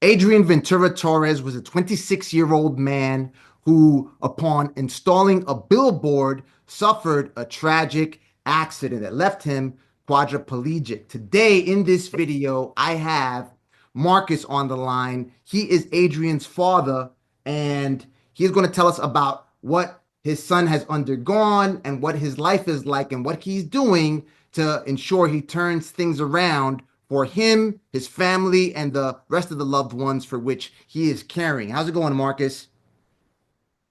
Adrian Ventura Torres was a 26-year-old man who, upon installing a billboard, suffered a tragic accident that left him quadriplegic. Today, in this video, I have Marcus on the line. He is Adrian's father, and he's going to tell us about what his son has undergone and what his life is like and what he's doing to ensure he turns things around for him, his family, and the rest of the loved ones for which he is caring. How's it going, Marcus?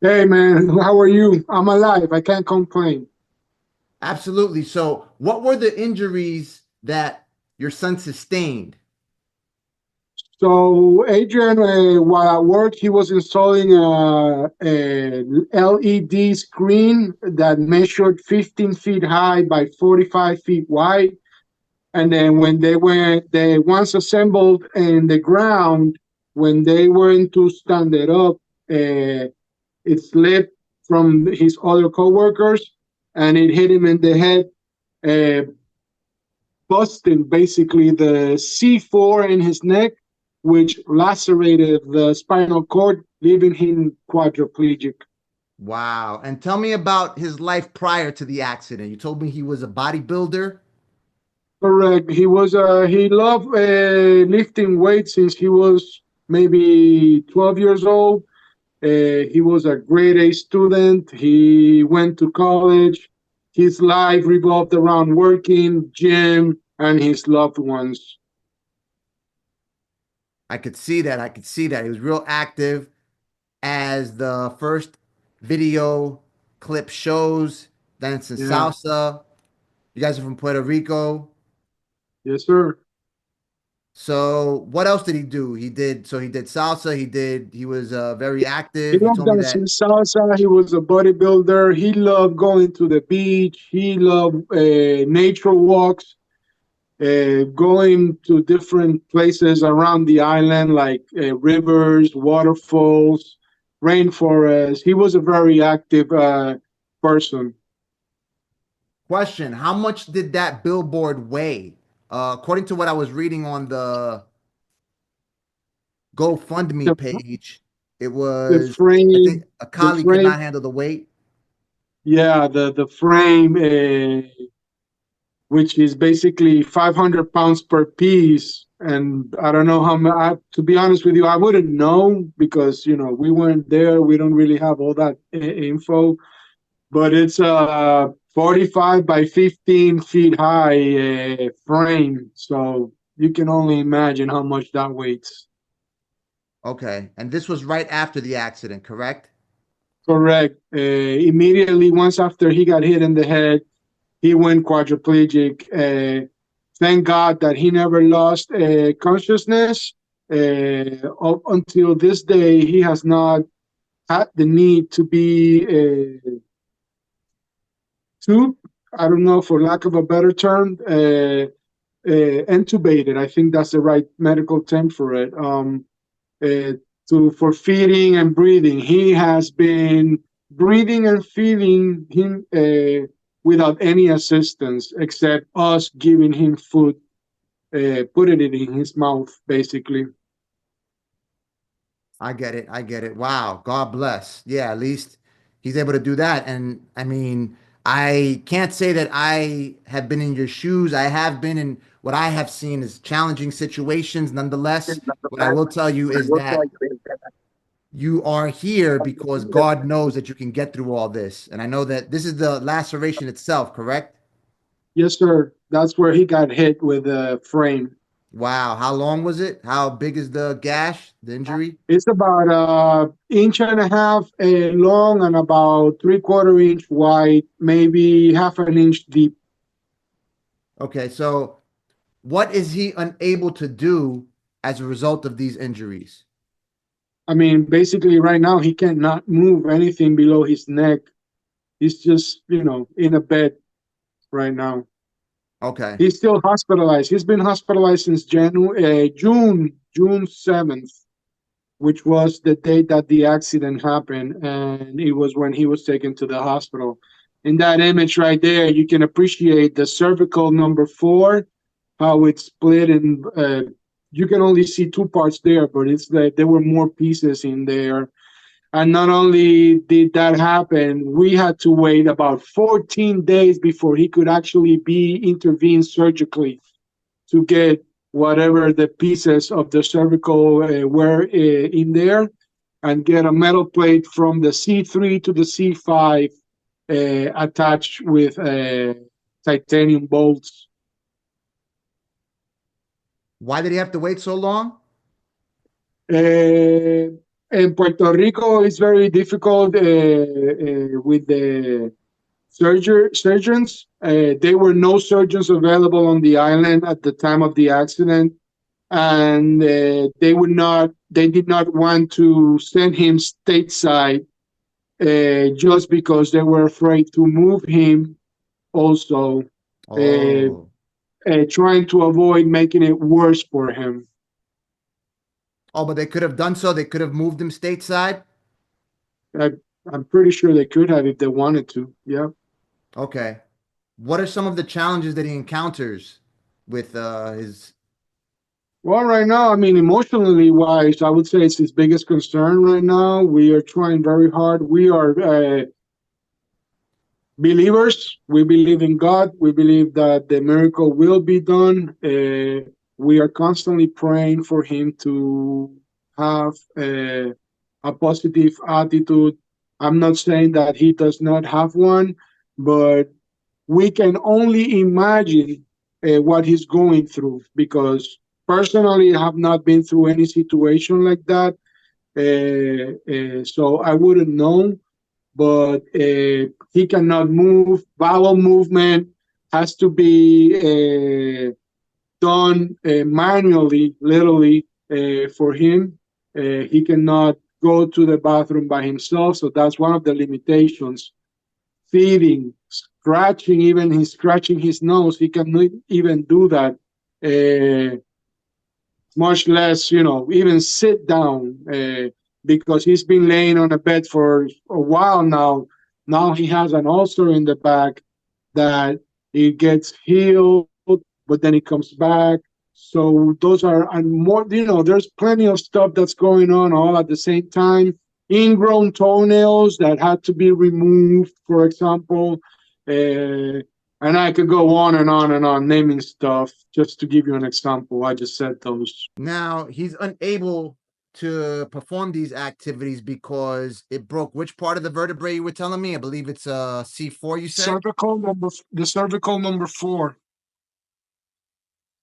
Hey man, how are you? I'm alive. I can't complain. Absolutely. So, what were the injuries that your son sustained? So Adrian, while at work, he was installing a LED screen that measured 15 feet high by 45 feet wide. And then when they once assembled in the ground, when they went to stand it up, it slipped from his other coworkers and it hit him in the head, uh, busting basically the C4 in his neck, which lacerated the spinal cord, leaving him quadriplegic. Wow. And tell me about his life prior to the accident. You told me he was a bodybuilder. Correct. He loved lifting weights since he was maybe 12 years old. He was a grade A student. He went to college. His life revolved around working, gym, and his loved ones. I could see that. I could see that. He was real active as the first video clip shows, dancing Yeah. salsa. You guys are from Puerto Rico. Yes, sir. So what else did he do? He did salsa. He was very He active. You loved told me dancing that. salsa. He was a bodybuilder. He loved going to the beach. He loved nature walks, going to different places around the island, like rivers, waterfalls, rainforests. He was a very active person. Question, how much did that billboard weigh? According to what I was reading on the GoFundMe The, page, it the was, I think frame, a the colleague could frame, not handle the weight. yeah, the frame. Which is basically 500 pounds per piece. And I don't know how much, to be honest with you, I wouldn't know because, we weren't there. We don't really have all that info, but it's a 45 by 15 feet high frame. So you can only imagine how much that weighs. Okay. And this was right after the accident, correct? Correct. Immediately, once after he got hit in the head, he went quadriplegic. Thank God that he never lost consciousness. Up until this day, he has not had the need to be tube. I don't know, for lack of a better term, intubated. I think that's the right medical term for it. Uh, for feeding and breathing, he has been breathing and feeding him without any assistance except us giving him food, putting it in his mouth, basically. I get it. I get it. Wow. God bless. Yeah, at least he's able to do that. And I mean, I can't say that I have been in your shoes. I have been in what I have seen is challenging situations. Nonetheless, what I will tell you is that you are here because God knows that you can get through all this. And I know that this is the laceration itself, correct? Yes, sir. That's where he got hit with a frame. Wow. How long was it? How big is the gash, the injury? It's about inch and a half long and about three-quarter inch wide, maybe half an inch deep. Okay. So what is he unable to do as a result of these injuries? I mean, basically, right now he cannot move anything below his neck. He's just, in a bed right now. Okay. He's still hospitalized. He's been hospitalized since June 7th, which was the date that the accident happened, and it was when he was taken to the hospital. In that image right there, you can appreciate the cervical number 4, how it's split in you can only see two parts there, but it's that there were more pieces in there. And not only did that happen, we had to wait about 14 days before he could actually be intervened surgically to get whatever the pieces of the cervical were in there, and get a metal plate from the C3 to the C5 attached with titanium bolts. Why did he have to wait so long? In Puerto Rico, it's very difficult with the surgeons. There were no surgeons available on the island at the time of the accident, and they did not want to send him stateside just because they were afraid to move him. Also, uh, Oh, trying to avoid making it worse for him. oh, but they could have done so. They could have moved him stateside. I, I'm pretty sure they could have if they wanted to. Yeah. Okay. What are some of the challenges that he encounters with his? Well, right now, I mean, emotionally wise, I would say it's his biggest concern right now. We are trying very hard. We are believers. We believe in God. We believe that the miracle will be done. We are constantly praying for him to have a positive attitude. I'm not saying that he does not have one, but we can only imagine what he's going through, because personally, I have not been through any situation like that. So I wouldn't know, but he cannot move. Bowel movement has to be done manually, literally, for him. He cannot go to the bathroom by himself, so that's one of the limitations. Feeding, scratching, even he's scratching his nose, he cannot even do that. Uh, Much less, even sit down, because he's been laying on a bed for a while now. Now he has an ulcer in the back that it gets healed, but then it comes back. So those are, and more, there's plenty of stuff that's going on all at the same time. Ingrown toenails that had to be removed, for example. And I could go on and on and on naming stuff just to give you an example. I just said those. Now he's unable to perform these activities because it broke which part of the vertebrae you were telling me? I believe it's C4, you said? The cervical number four.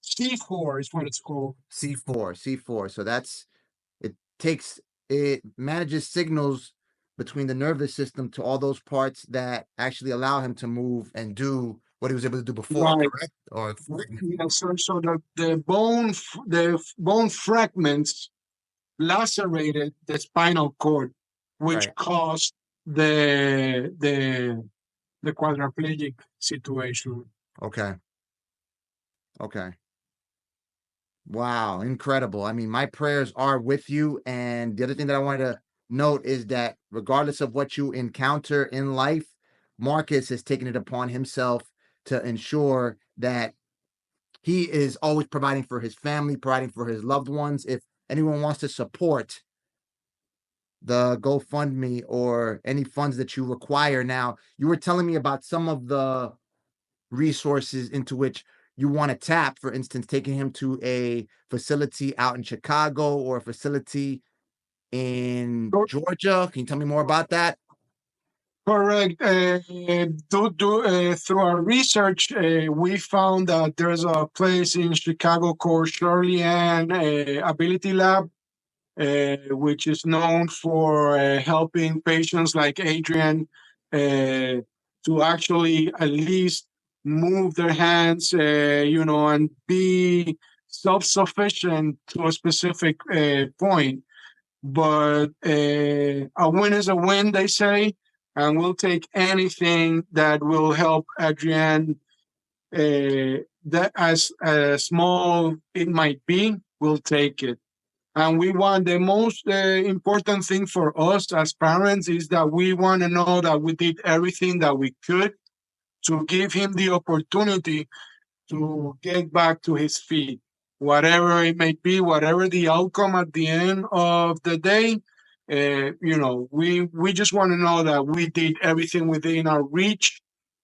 C4 is what it's called. C4, C4. So it takes, it manages signals between the nervous system to all those parts that actually allow him to move and do what he was able to do before, Right. correct? Or Yes, sir. So the bone fragments lacerated the spinal cord, which right. caused the quadriplegic situation. Okay. Okay. Wow, incredible. I mean, my prayers are with you. And the other thing that I wanted to note is that regardless of what you encounter in life, Marcus has taken it upon himself to ensure that he is always providing for his family, providing for his loved ones. If anyone wants to support the GoFundMe or any funds that you require now, you were telling me about some of the resources into which you want to tap, for instance, taking him to a facility out in Chicago or a facility in Georgia. Can you tell me more about that? Correct. Through our research, we found that there's a place in Chicago called Shirley Ann Ability Lab, which is known for helping patients like Adrian to actually at least move their hands, and be self-sufficient to a specific point. But a win is a win, they say, and we'll take anything that will help Adrian. That as small it might be, we'll take it. And we want the most important thing for us as parents is that we want to know that we did everything that we could to give him the opportunity to get back to his feet. whatever it may be, whatever the outcome at the end of the day. We just want to know that we did everything within our reach,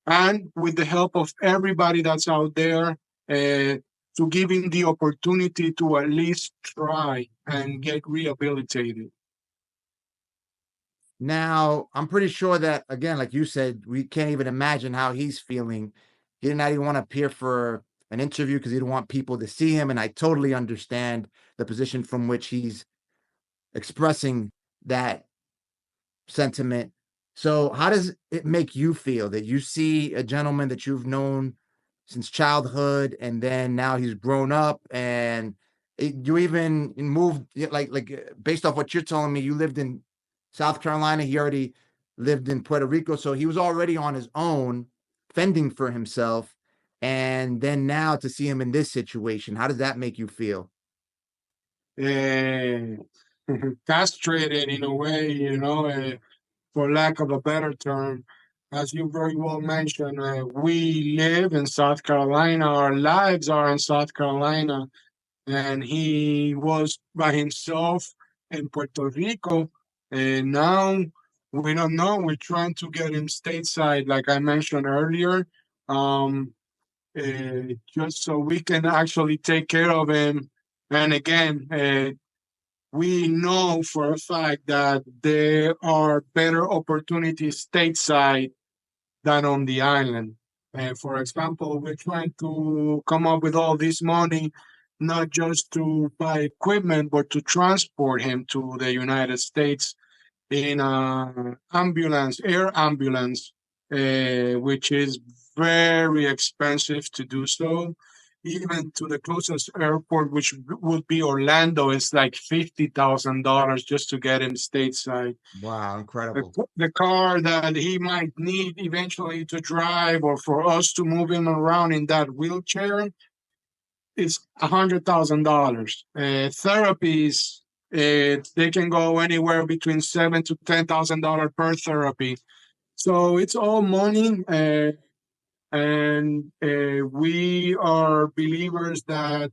and with the help of everybody that's out there, to give him the opportunity to at least try and get rehabilitated. Now, I'm pretty sure that, again, like you said, we can't even imagine how he's feeling. He did not even want to appear for an interview because he didn't want people to see him. And I totally understand the position from which he's expressing that sentiment. So, how does it make you feel that you see a gentleman that you've known since childhood, and then now he's grown up, and you even moved, based off what you're telling me, you lived in South Carolina. He already lived in Puerto Rico, so he was already on his own, fending for himself. And then now to see him in this situation, how does that make you feel? Uh, Castrated in a way, for lack of a better term. As you very well mentioned, we live in South Carolina. Our lives are in South Carolina, and he was by himself in Puerto Rico. And now we don't know. We're trying to get him stateside, like I mentioned earlier, just so we can actually take care of him. And again, we know for a fact that there are better opportunities stateside than on the island. For example, we're trying to come up with all this money, not just to buy equipment, but to transport him to the United States in a ambulance, air ambulance, which is very expensive to do so. Even to the closest airport, which would be Orlando, is like $50,000 just to get him stateside. Wow, The, incredible. the car that he might need eventually to drive, or for us to move him around in that wheelchair, is $100,000. Therapies, they can go anywhere between $7,000 to $10,000 per therapy. So it's all money, and we are believers that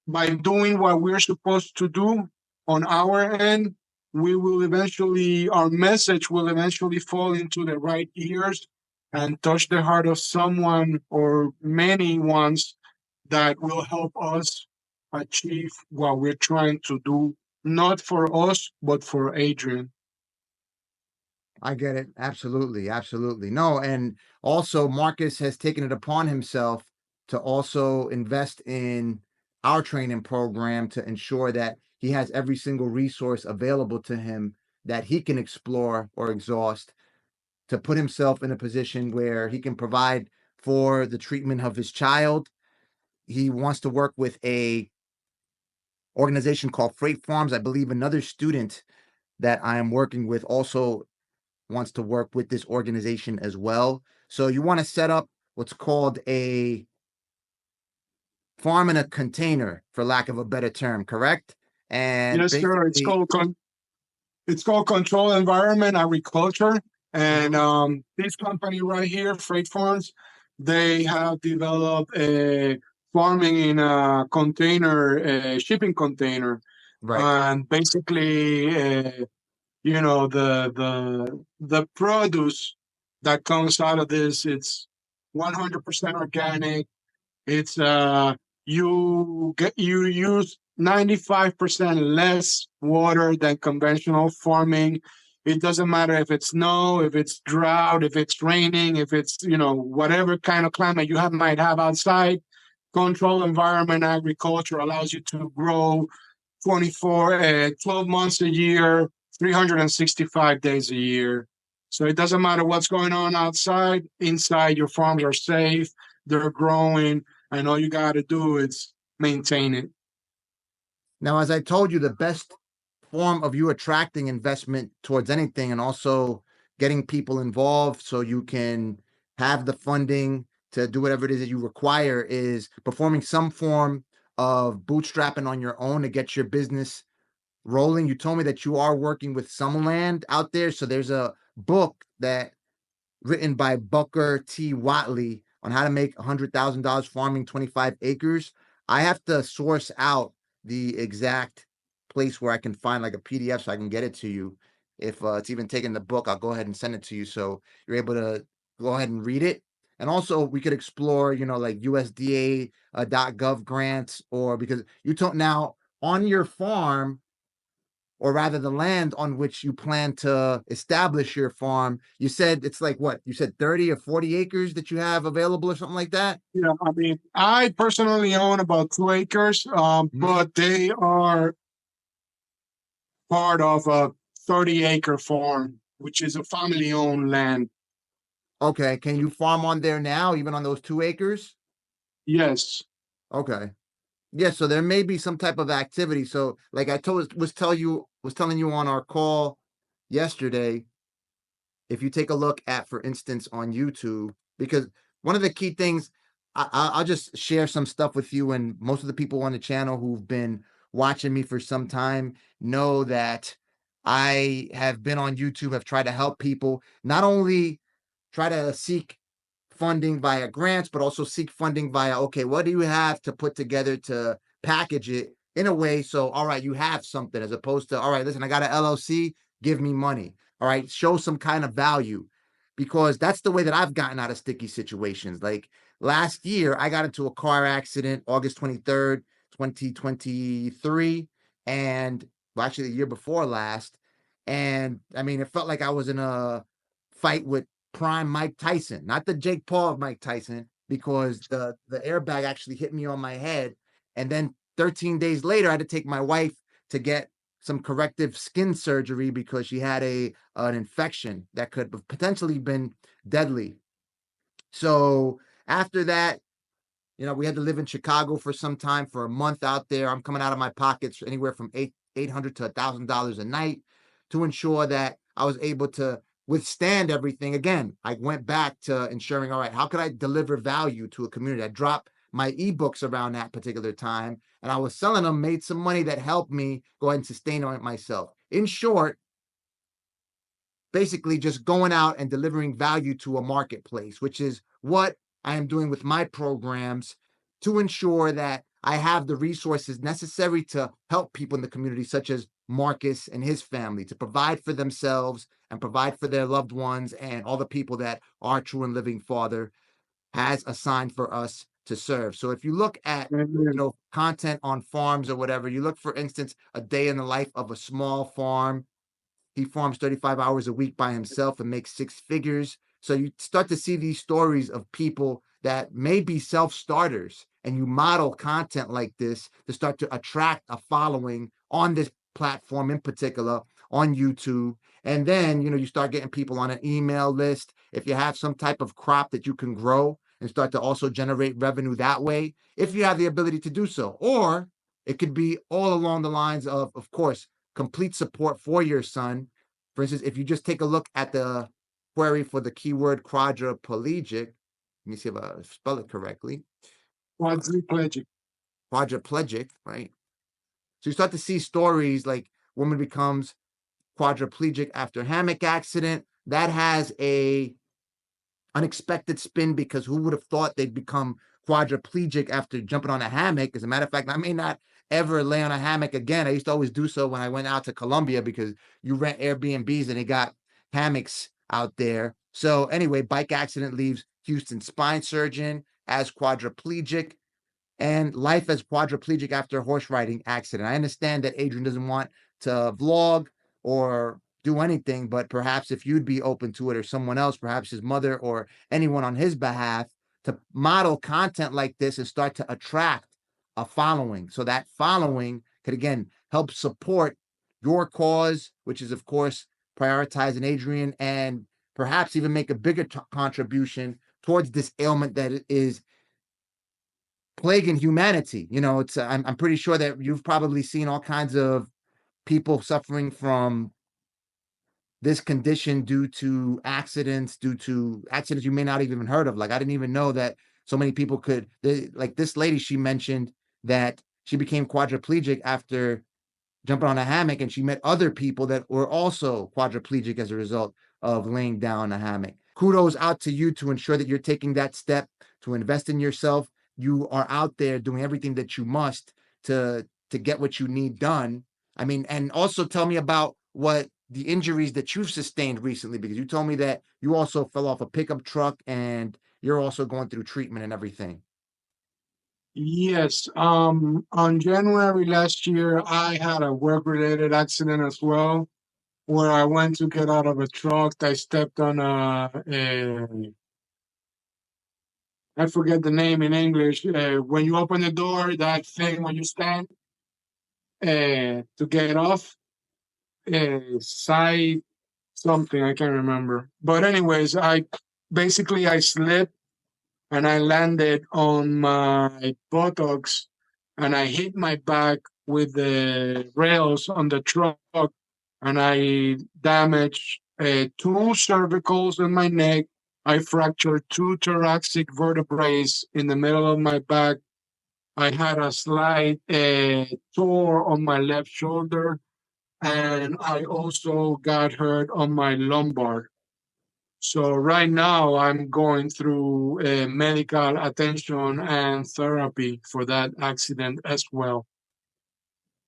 by doing what we're supposed to do on our end, we will eventually, our message will eventually fall into the right ears and touch the heart of someone or many ones that will help us achieve what we're trying to do, not for us, but for Adrian. I get it. Absolutely. Absolutely. No, and also Marcus has taken it upon himself to also invest in our training program to ensure that he has every single resource available to him that he can explore or exhaust to put himself in a position where he can provide for the treatment of his child. He wants to work with a organization called Freight Farms. I believe another student that I am working with also wants to work with this organization as well. So you want to set up what's called a farm in a container, for lack of a better term, correct? And Yes, sir. basically, It's called Control Environment Agriculture. And mhm, this company right here, Freight Farms, they have developed a farming in a container, a shipping container. right. And basically, the produce that comes out of this, it's 100% organic. It's you use 95% less water than conventional farming. It doesn't matter if it's snow, if it's drought, if it's raining, if it's whatever kind of climate you might have outside. Control environment agriculture allows you to grow 12 months a year, 365 days a year. So it doesn't matter what's going on outside, inside your farms are safe, they're growing, and all you got to do is maintain it. Now, as I told you, the best form of you attracting investment towards anything and also getting people involved so you can have the funding to do whatever it is that you require is performing some form of bootstrapping on your own to get your business rolling. You told me that you are working with some land out there. So there's a book that written by Booker T. Watley on how to make $100,000 farming 25 acres. I have to source out the exact place where I can find like a PDF so I can get it to you. If it's even taken the book, I'll go ahead and send it to you so you're able to go ahead and read it. And also, we could explore, like USDA .gov grants, or because you told now on your farm, or rather the land on which you plan to establish your farm, you said it's like what? You said 30 or 40 acres that you have available or something like that? Yeah, I mean, I personally own about 2 acres, Mhm. but they are part of a 30-acre farm, which is a family-owned land. Okay. Can you farm on there now, even on those 2 acres? Yes. Okay. Yeah, so there may be some type of activity. So, like I told was telling you on our call yesterday, if you take a look at, for instance, on YouTube, because one of the key things, I'll just share some stuff with you, and most of the people on the channel who've been watching me for some time know that I have been on YouTube, have tried to help people not only try to seek funding via grants, but also seek funding via, okay, what do you have to put together to package it in a way so, all right, you have something, as opposed to, all right, listen, I got an LLC, give me money. All right, show some kind of value, because that's the way that I've gotten out of sticky situations. Like last year, I got into a car accident, August 23rd, 2023. And well, actually, the year before last. And I mean, it felt like I was in a fight with prime Mike Tyson, not the Jake Paul of Mike Tyson, because the airbag actually hit me on my head. And then 13 days later, I had to take my wife to get some corrective skin surgery because she had a an infection that could have potentially been deadly. So after that, we had to live in Chicago for some time, for a month out there. I'm coming out of my pockets anywhere from $800 to $1,000 a night to ensure that I was able to withstand everything. Again, I went back to ensuring, all right, how could I deliver value to a community? I dropped my ebooks around that particular time, and I was selling them, made some money that helped me go ahead and sustain it myself. In short, basically just going out and delivering value to a marketplace, which is what I am doing with my programs to ensure that I have the resources necessary to help people in the community, such as Marcus and his family, to provide for themselves and provide for their loved ones and all the people that our true and living Father has assigned for us to serve. So if you look at, Amen. content on farms or whatever, you look, for instance, a day in the life of a small farm. He farms 35 hours a week by himself and makes six figures. So you start to see these stories of people that may be self starters, and you model content like this to start to attract a following on this platform, in particular on YouTube. And then, you start getting people on an email list. If you have some type of crop that you can grow and start to also generate revenue that way, if you have the ability to do so. Or it could be all along the lines of course, complete support for your son. For instance, if you just take a look at the query for the keyword quadriplegic, let me see if I spell it correctly. Quadriplegic. Quadriplegic, right? So you start to see stories like woman becomes quadriplegic after hammock accident. That has a unexpected spin, because who would have thought they'd become quadriplegic after jumping on a hammock? As a matter of fact, I may not ever lay on a hammock again. I used to always do so when I went out to Colombia, because you rent Airbnbs and they got hammocks out there. So anyway, bike accident leaves Houston spine surgeon as quadriplegic, and life as quadriplegic after a horse riding accident. I understand that Adrian doesn't want to vlog or do anything, but perhaps if you'd be open to it, or someone else, perhaps his mother or anyone on his behalf, to model content like this and start to attract a following. So that following could again help support your cause, which is, of course, prioritizing Adrian, and perhaps even make a bigger contribution towards this ailment that is plaguing humanity. It's I'm pretty sure that you've probably seen all kinds of people suffering from this condition due to accidents you may not even heard of. Like I didn't even know that so many people like this lady. She mentioned that she became quadriplegic after jumping on a hammock, and she met other people that were also quadriplegic as a result of laying down a hammock. Kudos out to you to ensure that you're taking that step to invest in yourself, you are out there doing everything that you must to get what you need done. I mean, and also tell me about what the injuries that you've sustained recently, because you told me that you also fell off a pickup truck and you're also going through treatment and everything. Yes, on January last year, I had a work-related accident as well, where I went to get out of a truck. I stepped on I forget the name in English. When you open the door, that thing when you stand to get off, side something I can't remember. But anyways, I slipped and I landed on my buttocks and I hit my back with the rails on the truck and I damaged two cervicals in my neck. I fractured two thoracic vertebrae in the middle of my back. I had a slight tore on my left shoulder, and I also got hurt on my lumbar. So right now I'm going through medical attention and therapy for that accident as well.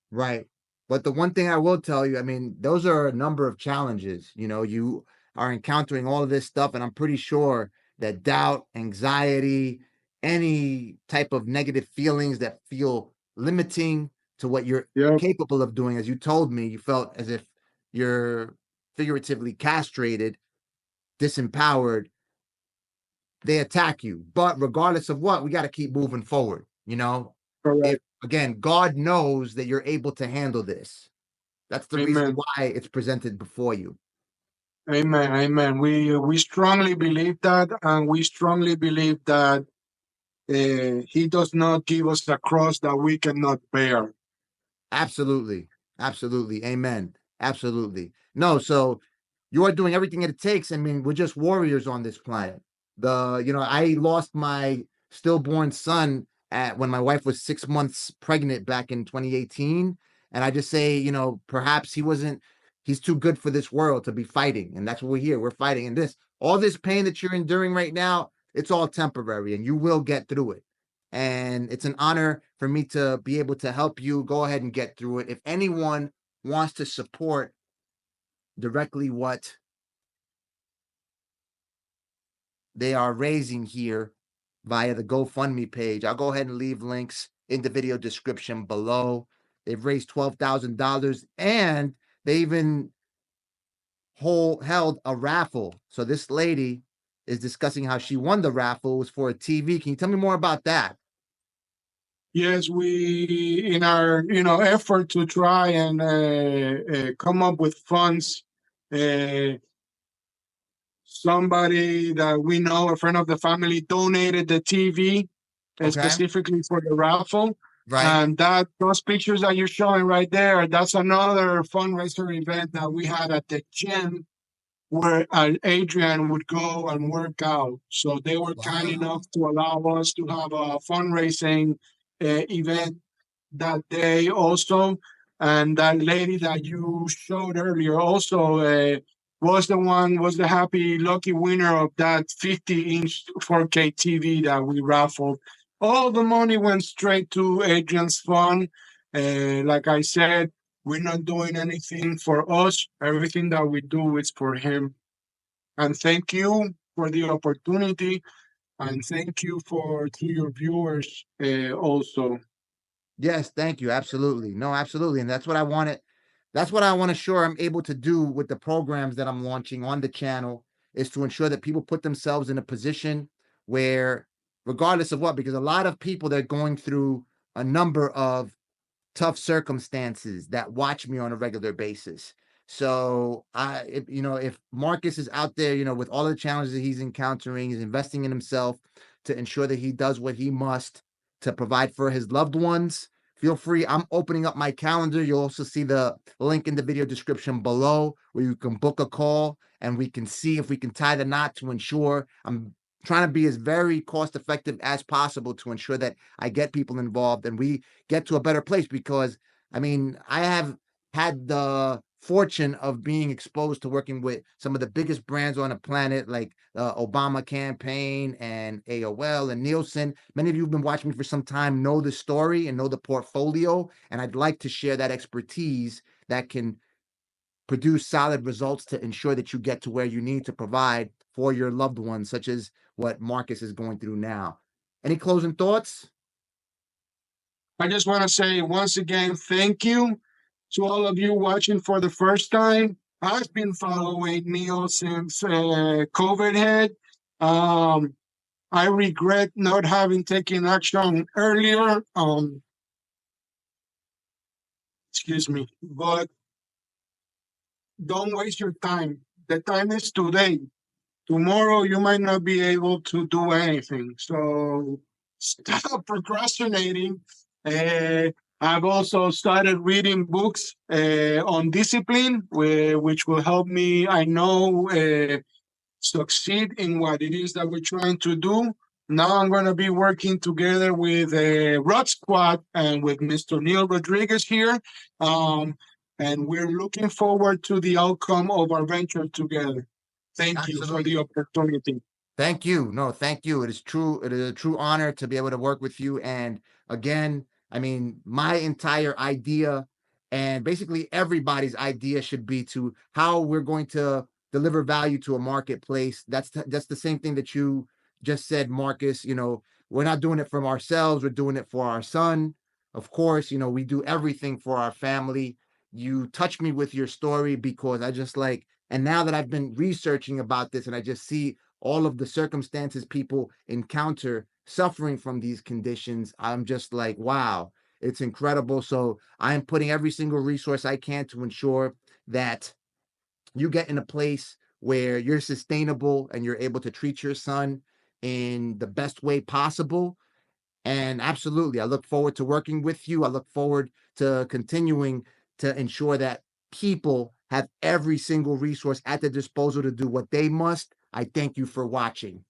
Right. But the one thing I will tell you, I mean, those are a number of challenges. You know, you are encountering all of this stuff, and I'm pretty sure that doubt, anxiety, any type of negative feelings that feel limiting to what you're Yep, capable of doing, as you told me, you felt as if you're figuratively castrated, disempowered, they attack you. But regardless of what, we got to keep moving forward. You know, if correct. again, God knows that you're able to handle this. That's the reason Amen. why it's presented before you. Amen. Amen. We strongly believe that, and we strongly believe that He does not give us a cross that we cannot bear. Absolutely. Absolutely. Amen. Absolutely. No, so you are doing everything that it takes. I mean, we're just warriors on this planet. I lost my stillborn son at when my wife was 6 months pregnant back in 2018. And I just say, perhaps he's too good for this world to be fighting. And that's what we're here. We're fighting. And all this pain that you're enduring right now, it's all temporary and you will get through it. And it's an honor for me to be able to help you go ahead and get through it. If anyone wants to support directly what they are raising here via the GoFundMe page, I'll go ahead and leave links in the video description below. They've raised $12,000 and they even held a raffle. So this lady is discussing how she won the raffle. It was for a TV. Can you tell me more about that? Yes, in our effort to try and come up with funds, uh, somebody that we know, a friend of the family, donated the TV Okay. specifically for the raffle. Right. And those pictures that you're showing right there, that's another fundraiser event that we had at the gym where Adrian would go and work out. So they were kind Wow. enough to allow us to have a fundraising event that day also. And that lady that you showed earlier also was the happy lucky winner of that 50-inch 4K TV that we raffled. All the money went straight to Adrian's fund. Like I said, we're not doing anything for us. Everything that we do is for him. And thank you for the opportunity. And thank you to your viewers also. Yes, thank you. Absolutely. No, absolutely. And that's what I wanted. That's what I want to sure I'm able to do with the programs that I'm launching on the channel is to ensure that people put themselves in a position where, regardless of what, because a lot of people they're going through a number of tough circumstances that watch me on a regular basis. So if Marcus is out there, with all the challenges that he's encountering, he's investing in himself to ensure that he does what he must to provide for his loved ones. Feel free. I'm opening up my calendar. You'll also see the link in the video description below where you can book a call and we can see if we can tie the knot to ensure I'm trying to be as very cost effective as possible to ensure that I get people involved and we get to a better place because I mean, I have had the fortune of being exposed to working with some of the biggest brands on the planet, like Obama campaign and AOL and Nielsen. Many of you who've been watching me for some time know the story and know the portfolio, and I'd like to share that expertise that can produce solid results to ensure that you get to where you need to provide for your loved ones, such as what Marcus is going through now. Any closing thoughts? I just want to say once again, thank you to all of you watching for the first time. I've been following Neil since COVID hit. Um, I regret not having taken action earlier. Excuse me, but don't waste your time. The time is today. Tomorrow you might not be able to do anything. So stop procrastinating. Uh, I've also started reading books on discipline, which will help me, I know, succeed in what it is that we're trying to do. Now I'm going to be working together with Rod Squad and with Mr. Neil Rodriguez here. Um, and we're looking forward to the outcome of our venture together. Thank you for the Absolutely. opportunity. Thank you. No, thank you. It is true. It is a true honor to be able to work with you. And again, I mean, my entire idea and basically everybody's idea should be to how we're going to deliver value to a marketplace. That's the same thing that you just said, Marcus. We're not doing it from ourselves. We're doing it for our son. Of course, we do everything for our family. You touch me with your story because I just like, and now that I've been researching about this and I just see all of the circumstances people encounter suffering from these conditions, I'm just like, wow, it's incredible. So I am putting every single resource I can to ensure that you get in a place where you're sustainable and you're able to treat your son in the best way possible. And absolutely, I look forward to working with you. I look forward to continuing to ensure that people have every single resource at their disposal to do what they must. I thank you for watching.